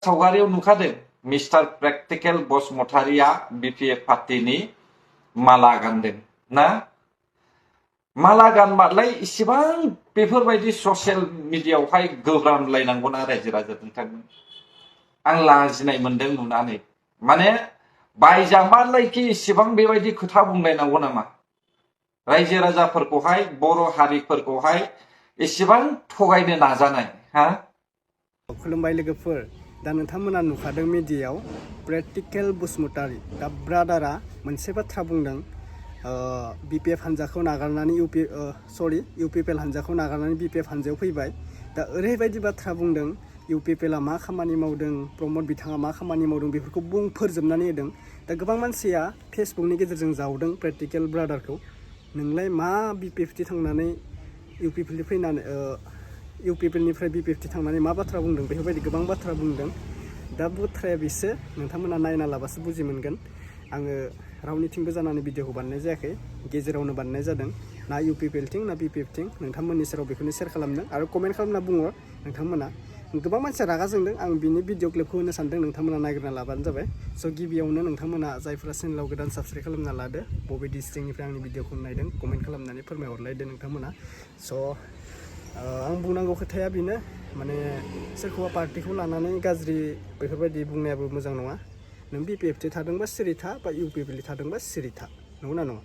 सावगारियाव नुखादों mister practical बसुमतारीया BPF पार्टीनि माला गानदों ना माला गानबालाय इसेबां बेफोरबायदि ससियेल मिडियायावहाय गोब्रामलायनांगौना रायजो राजा नोंथांमोन आं लाजिनाय मोनदों नुनानै माने बायजामालायखि इसेबां बेबायदि खोथा बुंलायनांगौ नामा रायजो राजाफोरखौहाय बर' हारिफोरखौहाय इसेबां थगायनो नाजानाय हा खुलुमबाय लोगोफोर दा नोंथांमोना नुखादों मिडियायाव प्रेक्टिकेल बसुमतारी दा ब्रादारा मोनसे बाथ्रा बुंदों बिपिएफ हान्जाखौ नागारनानै इउपिपिएल हान्जाखौ नागारनानै बिपिएफ हान्जायाव फैबाय दा ओरैबायदि बाथ्रा बुंदों इउपिपिएलआ मा खामानि मावदों प्रमद बिथाङा मा खामानि मावदों बेफोरखौ फोरजोबनानै होदों दा गोबां मानसिया फेसबुकनि गेजेरजों जावदों प्रेक्टिकेल ब्रादारखौ नोंलाय मा बिपिएफटि थांनानै इउपिपिएल फैनानै इउपिपिएलनिफ्राय बिपिएफटि थांनानै मा बाथ्रा बुंदों बेफोरबायदि गोबां बाथ्रा बुंदों दा बाथ्राया बिसो नोंथांमोना नायना लाबासो बुजि मोनगोन आङो रावनिथिंबो जानानै भिडिअखौ बानायनाय जायाखै गेजेरावनो बानायनाय जादों ना इउपिपिएलथिं ना बिपिएफथिं नोंथांमोननि सेराव बेखौनो शेयार खालामदों आरो कमेन्ट खालामना बुङो नोंथांमोना गोबां मानसिया रागा जोंदों आं बिनि भिडिअ क्लिपखौ होनो सानदों नोंथांमोना नागिरना लाबानो जाबाय स' गिबियावनो नोंथांमोना जायफोरा चेनेलाव गोदान साबस्क्राइब खालामना लादो बबे डिस्ट्रिक्टनिफ्राय आंनि भिडिअखौ नायदों कमेन्ट खालामनानै फोरमायहरलायदो नोंथांमोना स' आं बुंनांगौ खोथाया बेनो माने सोरखौबा पार्टिखौ लानानै गाज्रि बेफोरबायदि बुंनायाबो मोजां नङा नों बिपिएफटि थादोंबा सिरि था बा इउपिपिएल थादोंबा सिरि था नंगौना नङा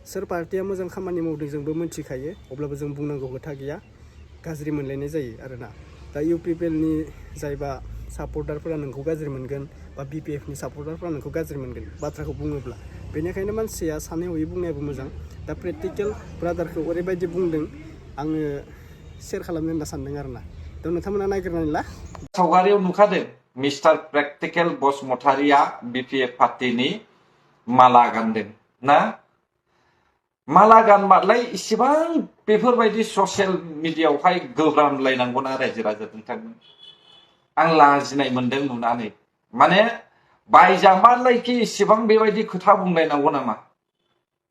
सोर पार्टिया मोजां खामानि मावदों जोंबो मिथिखायो अब्लाबो जों बुंनांगौ खोथा गैया गाज्रि मोनलायनाय जायो आरोना दा इउपिपिएलनि जायबा सापर्टारफोरा नोंखौ गाज्रि मोनगोन बा बिपिएफनि सापर्टारफोरा नोंखौ गाज्रि मोनगोन बाथ्राखौ बुङोब्ला बेनिखायनो मानसिया सानै हयै बुंनायाबो मोजां दा प्रेक्टिकेल ब्रादारखौ ओरैबायदि बुंदों आङो शेयार खालामनो होनना सानदों आरोना दा नोंथांमोना नागिरनानै ला सावगारियाव नुखादों मिस्टार प्रेक्टिकेल बसुमतारीया बिपिएफ पार्टीनि माला गानदों ना माला गानबालाय इसेबां बेफोरबायदि ससियेल मिडियायावहाय गोब्रामलायनांगौना रायजो राजा नोंथांमोन आं लाजिनाय मोनदों नुनानै माने बायजामालायखि इसेबां बेबायदि खोथा बुंलायनांगौ नामा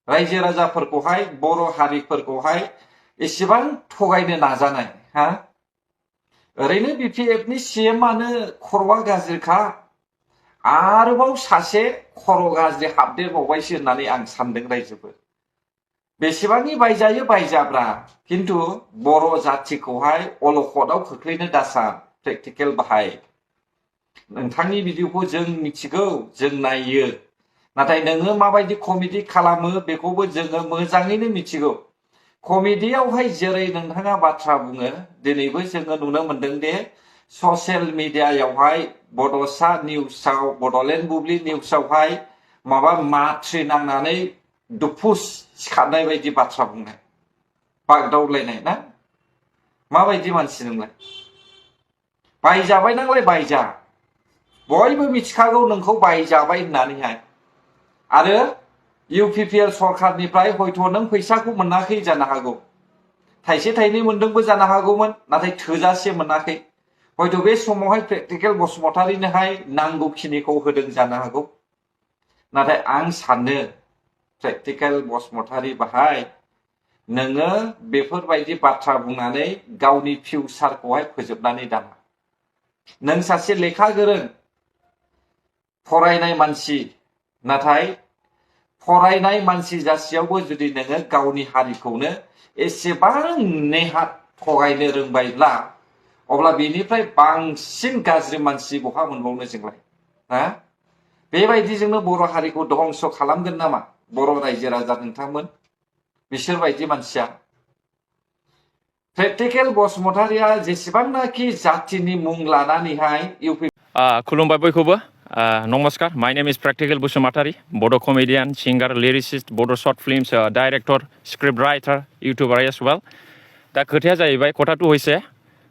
रायजो राजाफोरखौहाय बर' हारिफोरखौहाय इसेबां थगायनो नाजानाय हा ओरैनो बिपिएफनि सिएमआनो खर'आ गाज्रिखा आरोबाव सासे खर' गाज्रि हाबदेरबावबायसो होननानै आं सानदों रायजोफोर बेसेबांनि बायजायो बायजाब्रा खिन्थु बर' जाथिखौहाय अलखदाव खोख्लैनो दासा प्रेक्टिकेल बाहाय नोंथांनि भिडिअखौ जों मिथिगौ जों नायो नाथाय नोङो माबायदि कमेडि खालामो बेखौबो जोङो मोजाङैनो मिथिगौ कमेडियावहाय जेरै नोंथाङा बाथ्रा बुङो दिनैबो जोङो नुनो मोनदों दे ससियेल मिडियायावहाय बड'सा निउसाव बड'लेण्ड बुब्लि निउसावहाय माबा माथ्रि नांनानै दुफुस सिखारनाय बायदि बाथ्रा बुंनाय बागदावलायनाय ना माबायदि मानसि नोंलाय बायजाबाय नांलाय बायजा बयबो मिथिखागौ नोंखौ बायजाबाय होननानैहाय आरो इउपिपिएल सरकारनिफ्राय हयथ' नों फैसाखौ मोनाखै जानो हागौ थाइसे थाइनै मोनदोंबो जानो हागौमोन नाथाय थोजासे मोनाखै हयथ' बे समावहाय प्रेक्टिकेल बसुमतारीनोहाय नांगौखिनिखौ होदों जानो हागौ नाथाय आं सानो प्रेक्टिकेल बसुमतारी बाहाय नोङो बेफोरबायदि बाथ्रा बुंनानै गावनि फिउचारखौहाय फोजोबनानै दाना नों सासे लेखा गोरों फरायनाय मानसि नाथाय फरायनाय मानसि जासेयावबो जुदि नोङो गावनि हारिखौनो एसेबां नेहाथ थगायनो रोंबायब्ला अब्ला बेनिफ्राय बांसिन गाज्रि मानसि बहा मोनबावनो जोंलाय हा बेबायदिजोंनो बर' हारिखौ धंस खालामगोन नामा बर' रायजो राजा नोंथांमोन बिसोरबायदि मानसिया प्रेक्टिकेल बसुमतारीया जेसेबांनाखि जातिनि मुं लानानैहाय खुलुमबाय बयखौबो नमस्कार my name is practical Basumatary Bodo' comedian singer lyricist Bodo' short films director script writer YouTuber as well दा खोथाया जाहैबाय কথাটো হৈছে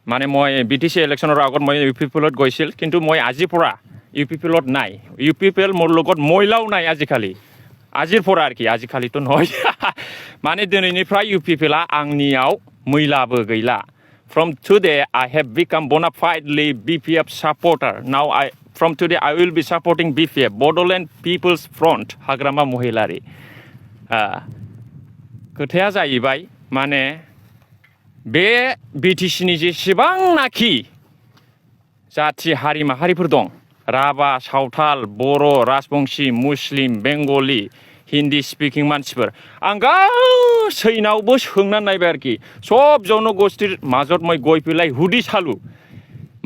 মানে মই বিটিসি ইলেকশনৰ আগত মই ইউপিপিএলত গৈছিল কিন্তু মই আজিৰ পৰা ইউপিপিএলত নাই ইউপিপিএল মোৰ লগত মহিলাও নাই আজিৰ পৰা আর কি আজিকালিতো নহয় মানে দিনैनिफ्राय ইউপিপিএलआ आंनियाव मैलाबो गैला From today, I have become bona fidely BPF supporter. Now, from today, I will be supporting BPF, Bodoland People's Front, Hagrama Mohilari. खोथाया जाहैबाय माने बे बिटिसिनि जेसेबांनाखि जाथि हारि माहारिफोर दं राभा सावथाल बर' राजबंशी मुस्लिम बेंगलि हिन्दी स्पिकिं मानसिफोर आं गासैनावबो सोंनानै नायबाय आरोखि सब जनगोष्ठीर মাজত মই গৈ পেলাই হুদি চালো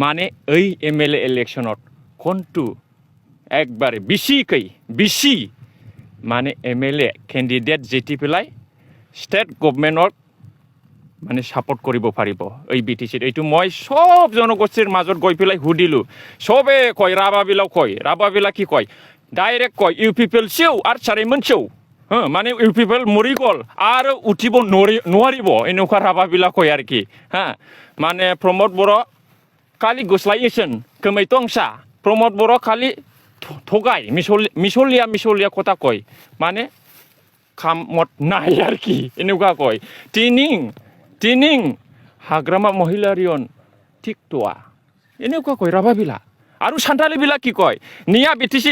মানে এই MLA ইলেকশনত কোনটো একবারে বেশি মানে MLA কেন্ডিডেট জিতি পেলাই স্টেট গভর্নমেন্টক মানে সাপোর্ট কৰিব পাৰিব এই BTC এইটো মই সব জনগোষ্ঠীৰ মাজত গৈ পেলাই সুধিলো সবে কয় ৰাভাবিলা কি কয় ডাইৰেক্ট কয় ইউ পিপল সেও আৰু চাৰিমন সেও মানে ইউ পিপল মৰি গ'ল আৰু উঠিব নোৱাৰিব এনেকুৱা ৰাভাবিলা কয় আৰু কি মানে প্ৰমোদ বৰ' কালি গুস্लायेसन खोमै तंसा प्रमोद बर' खालि थगाय मिसलिया কথা কয় মানে খামত নাই আর কি এনেকুৱা কয় তিনিং হাগ্ৰামা মহিলাৰিয়ন ঠিকটোয়া এনেকুৱা কয় ৰাভাবিলা আৰু সান্তালিবিলা কি কয় নিয়া BTC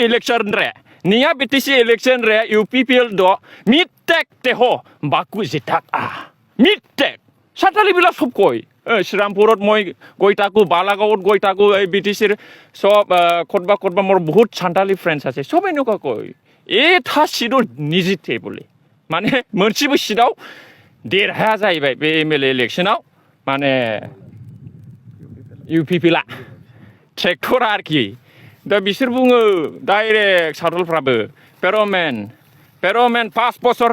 ইলেকশন রে UPPL দ মিটেক তেহ বাকু জিতাক মিটেক সান্তালিবিলা সব কয় শ্ৰীৰামপুৰত মই গৈ থাকোঁ বালাগাঁৱত গৈ থাকোঁ এই BTCৰ সব ক'ৰবা মোৰ বহুত সান্তালি ফ্ৰেণ্ডছ আছে সব এনেকুৱা কয় এটা সিটৰ নিজিতে বুলি মানে मोनसेबो সিটआव देरहाया जाहैबाय बे MLA इलेक्शनाव माने UPPला ट्रेक्टरा आरोखि दा बिसोर बुङो डाइरेक्ट सावथालफ्राबो पेर'मेन 5 बছर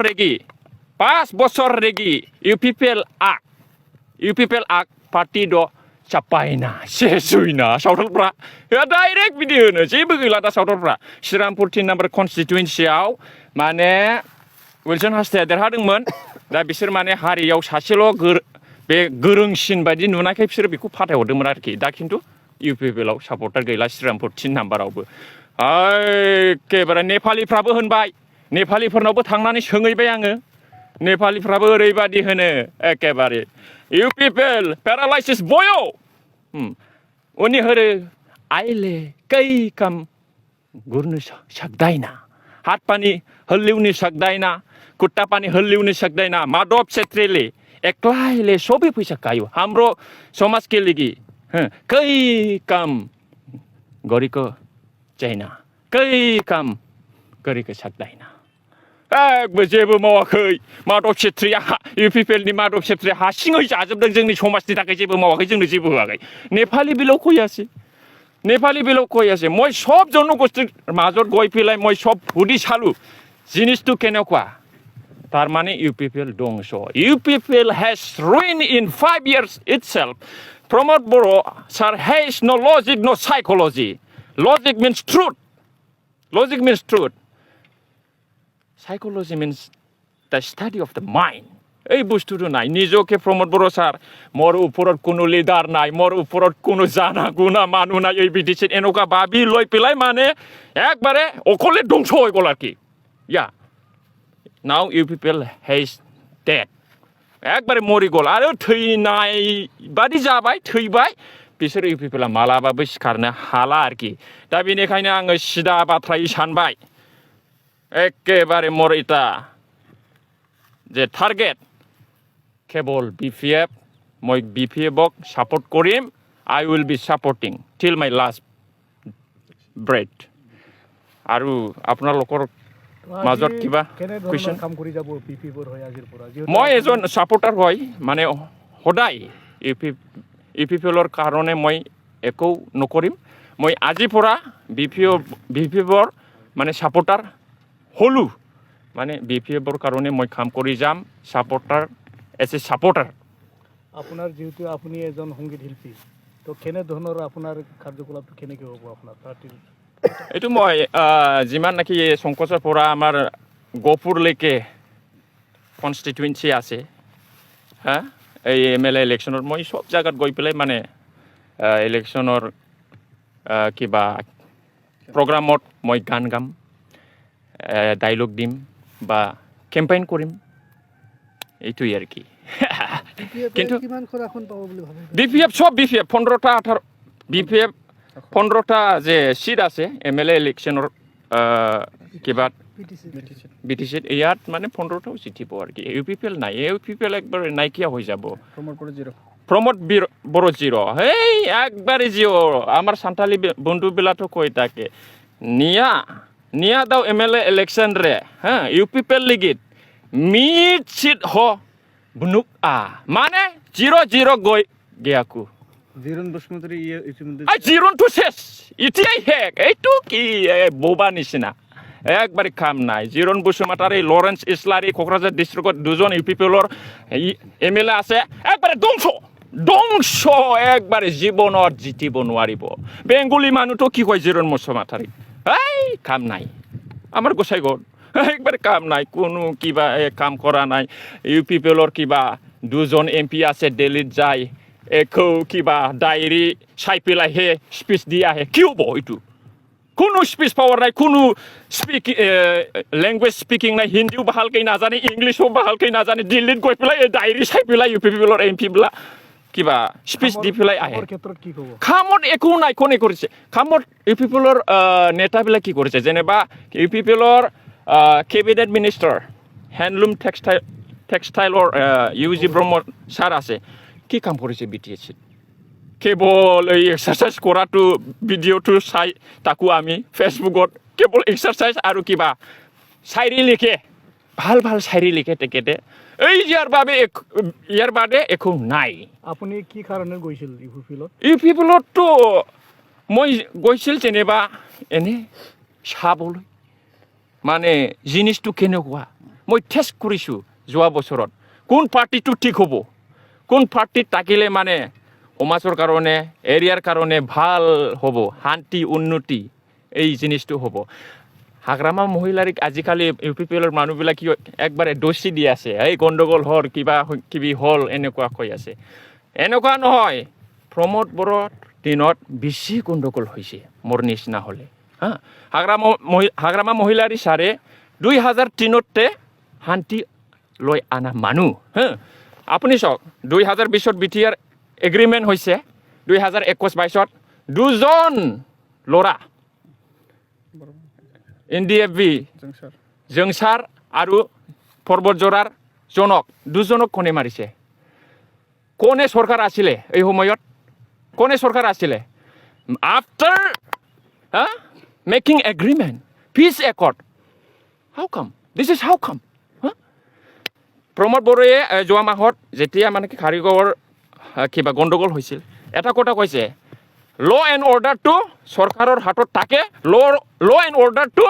रेगि UPPL आक पार्टी द चापायना सेसुइना सावथालफ्रा डाइरेक्ट बिदि होनो जेबो गैला दा सावथालफ्रा श्रीरामपुर 3 नाम्बार कन्स्टिटुएन्सियाव माने विल्सन हास्ताया देरहादोंमोन दा बिसोर माने हारियाव सासेल' बे गोरोंसिन बायदि नुनायखाय बिसोर बेखौ फाथायहरदोंमोन आरोखि दा खिन्थु UPPLआव सापर्टार गैला श्रीरामपुर 3 नाम्बारावबो एखेबारे नेपालिफ्राबो होनबाय नेपालिफोरनावबो थांनानै सोंहैबाय आङो नेपालिफ्राबो ओरैबादि होनो एखेबारे UPPL पेरालाइसिस बयो उनि होरो आइले कै काम गुरनो सक्दैन हात पानी हल्लिउनि सक्दैन खुट्टा पानी हल्लिउनि सक्दैन माधव छेत्रीले एक्लाइले सबै पैसा खायो हाम्रो समाजके लागि कै काम गरेको छैन कै काम गरेको सक्दैन जेबो मावाखै माधव छेत्रीया UPPLनि माधव छेत्रीया हारसिङै जाजोबदों जोंनि समाजनि थाखाय जेबो मावाखै जोंनो जेबो होआखै नेपाली बेलाव कयासै মই সব জনগোষ্ঠীৰ মাজত গৈ পেলাই মই সব সুধি চালো জিনিসটো কেনেকুৱা তাৰ মানে UPPL ধ্বংস UPPL has ruined in 5 years itself Pramod Boro sir has no logic no psychology logic means truth psychology means the study of the mind এই বস্তুটো নাই নিজকে প্ৰমোদ বড়ো স্যাৰ মোৰ ওপৰত কোনো লিডাৰ নাই মোৰ ওপৰত কোনো জানা গুণা মানুহ নাই এই BTC এনেকুৱা ভাবি লৈ পেলাই মানে একবাৰে অকলে ধ্বংস হৈ গ'ল আৰু কি now UPPL has dead একবাৰে মৰি গ'ল আৰু थैनाय बादि जाबाय थैबाय बिसोर UPPLआ मालाबाबो सिखारनो हाला आरोखि दा बेनिखायनो आङो सिदा बाथ्रायै सानबाय एखेबारे मोर इटा जे टार्गेट केवल BPF মই BPFক সাপোর্ট কৰিম I will be supporting till my last breath আৰু আপোনালোকৰ মাজত কিবা কুৱেশ্যন কাম কৰি যাব BPFৰ হৈ আজিৰ পৰা মই এজন সাপোৰ্টাৰ হয় মানে সদায় UPPLৰ কাৰণে মই একো নকৰিম মই আজিৰ পৰা BPFৰ মানে সাপোৰ্টাৰ হলো মানে BPFৰ কাৰণে মই কাম কৰি যাম সাপোৰ্টাৰ এজ এ সাপোৰ্টাৰ আপোনাৰ যেহেতু আপুনি এজন সংগীত শিল্পী তো কেনে ধৰণৰ আপোনাৰ কাৰ্যকলাপটো কেনেকৈ হ'ব আপোনাৰ পাৰ্টিৰ এইটো মই যিমান নাকি সংকোচৰ পৰা আমাৰ গহপুৰলৈকে কনষ্টিটুৱেঞ্চি আছে এই MLA ইলেকশ্যনত মই সব জায়গাত গৈ পেলাই মানে ইলেকশ্যনৰ কিবা প্ৰগ্ৰামত মই গান গাম ডায়লগ দিম বা কেম্পেইন কৰিম এইটোই আর কি কিন্তু BPF সব BPF 15টা 18 BPF 15টা যে সিট আছে MLA ইলেকশনৰ কিবা BTC ইয়াত মানে 15টাও জিতিব আৰ কি UPPL নাই UPPL একবাৰ নাইকিয়া হৈ যাব প্রমোদ বড় জিরো এই একবারে জিও আমার সান্তালি বন্ধু বিলাটো কই থাকে নিয়া দাও এমএলএ ইলেকশন রে হ্যাঁ ইউপি পেল লিগিত মিট সিট হ বুনুক মানে 0-0 গই গিয়াকু জিরন বসুমতারি ইতিমধ্যে জিরন তো শেষ ইতিয়াই হেক এইটু কি বোবা নিচিনা একবারে কাম নাই জিরন বসুমতারি লরেন্স ইসলারি কোকরাঝার ডিস্ট্রিক্টত দুজন ইউপি পেলর এমএলএ আছে একবারে ধ্বংস একবারে জীবনত জিতিব নোৱাৰিব বেঙ্গলি মানুহটো কি কয় জিৰন বসুমতাৰি এই কাম নাই আমাৰ গোসাই গড় একবাৰে কাম নাই কোনো কিবা কাম কৰা নাই ইউপি পেলৰ কিবা দুজন এমপি আছে দিল্লীত যায় একো কিবা ডায়েৰী চাই পেলাইহে স্পীচ দি আহে কি হ'ব এইটো কোনো স্পীচ পাৱাৰ নাই কোনো লেংগুৱেজ স্পিকিং নাই হিন্দীও ভালকৈ নাজানে ইংলিছো ভালকৈ নাজানে দিল্লীত গৈ পেলাই ডায়েৰী চাই পেলাই ইউ পি পিলৰ এম পিবিলাক কিবা স্পীচ দি পেলাই আহে কামত একো নাই কোনে কৰিছে কামত ইউ পি পিলৰ নেতাবিলাক কি কৰিছে যেনিবা ইউ পি পিলৰ কেবিনেট মিনিষ্টাৰ হেণ্ডলুম টেক্সটাইলৰ ইউ.জি. ব্ৰহ্ম ছাৰ আছে কি কাম কৰিছে বি টি এছিত কেৱল এই এক্সাৰচাইজ কৰাটো ভিডিঅ'টো চাই তাকো আমি ফেচবুকত কেৱল এক্সাৰচাইজ আৰু কিবা চাইৰি লিখে ভাল চাইৰি লিখে তেখেতে এই ইয়াৰ বাদে একো নাই আপুনি কি কাৰণে গৈছিল ইউ পি পিলততো মই গৈছিল যেনিবা এনে চাবলৈ মানে জিনিসটো কেনেকুৱা মই টেষ্ট কৰিছোঁ যোৱা বছৰত কোন পাৰ্টিটো ঠিক হ'ব কোন পাৰ্টিত থাকিলে মানে সমাজৰ কাৰণে এৰিয়াৰ কাৰণে ভাল হ'ব শান্তি উন্নতি এই জিনিসটো হ'ব হাগ্ৰামা মহিলাৰ আজিকালি ইউ পি পিএলৰ মানুহবিলাক কি একবাৰে দোষী দি আছে এই গণ্ডগোল হ'ল কিবি হ'ল এনেকুৱা কৈ আছে এনেকুৱা নহয় প্ৰমোদ বড়োৰ দিনত বেছি গণ্ডগোল হৈছে মোৰ নিচিনা হ'লে হা হাগ্ৰামা মহিলাৰ ছাৰে 2003তে শান্তি লৈ আনা মানুহ হা আপুনি চাওক 2020ত বিটিআৰ এগ্ৰিমেণ্ট হৈছে 2021-22ত দুজন ল'ৰা NDFB জংচাৰ আৰু পৰ্বতজোৰাৰ দুজনক কোনে মাৰিছে কোনে চৰকাৰ আছিলে এই সময়ত কোনে চৰকাৰ আছিলে after making agreement peace accord how came Pramod বড়োৱে যোৱা মাহত যেতিয়া মানে কি কাৰিকৰ কিবা গণ্ডগোল হৈছিল এটা কথা কৈছে ল এণ্ড অৰ্ডাৰটো চৰকাৰৰ হাতত থাকে ল এণ্ড অৰ্ডাৰটো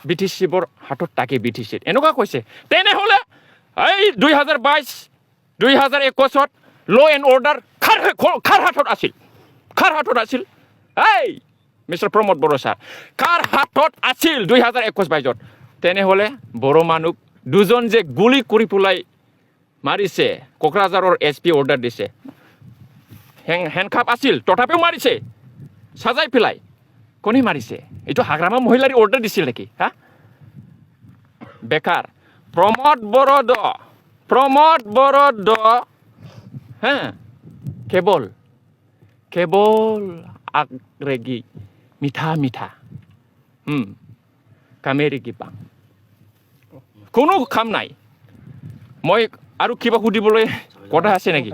বি টি চিৰ হাতত থাকে বি টি চিত এনেকুৱা কৈছে তেনেহ'লে এই 2022-2021ত ল এণ্ড অৰ্ডাৰ কাৰ হাতত আছিল এই মিষ্টাৰ প্ৰমোদ বড়ো ছাৰ কাৰ হাতত আছিল 2021-22ত তেনেহ'লে বড়ো মানুহ দুজন যে গুলি কৰি পেলাই মাৰিছে কোকৰাঝাৰৰ SP অৰ্ডাৰ দিছে হেণ্ডকাপ আছিল তথাপিও মাৰিছে সাজাই পেলাই কোনে মাৰিছে এইটো হাগ্ৰামা মহিলাৰ অৰ্ডাৰ দিছিল নেকি হা বেকাৰ প্ৰমোদ বড়ো হা কেৱল আগৰেগি মিঠা কামেৰি কিবা কোনো কাম নাই মই আৰু কিবা সুধিবলৈ কথা আছে নেকি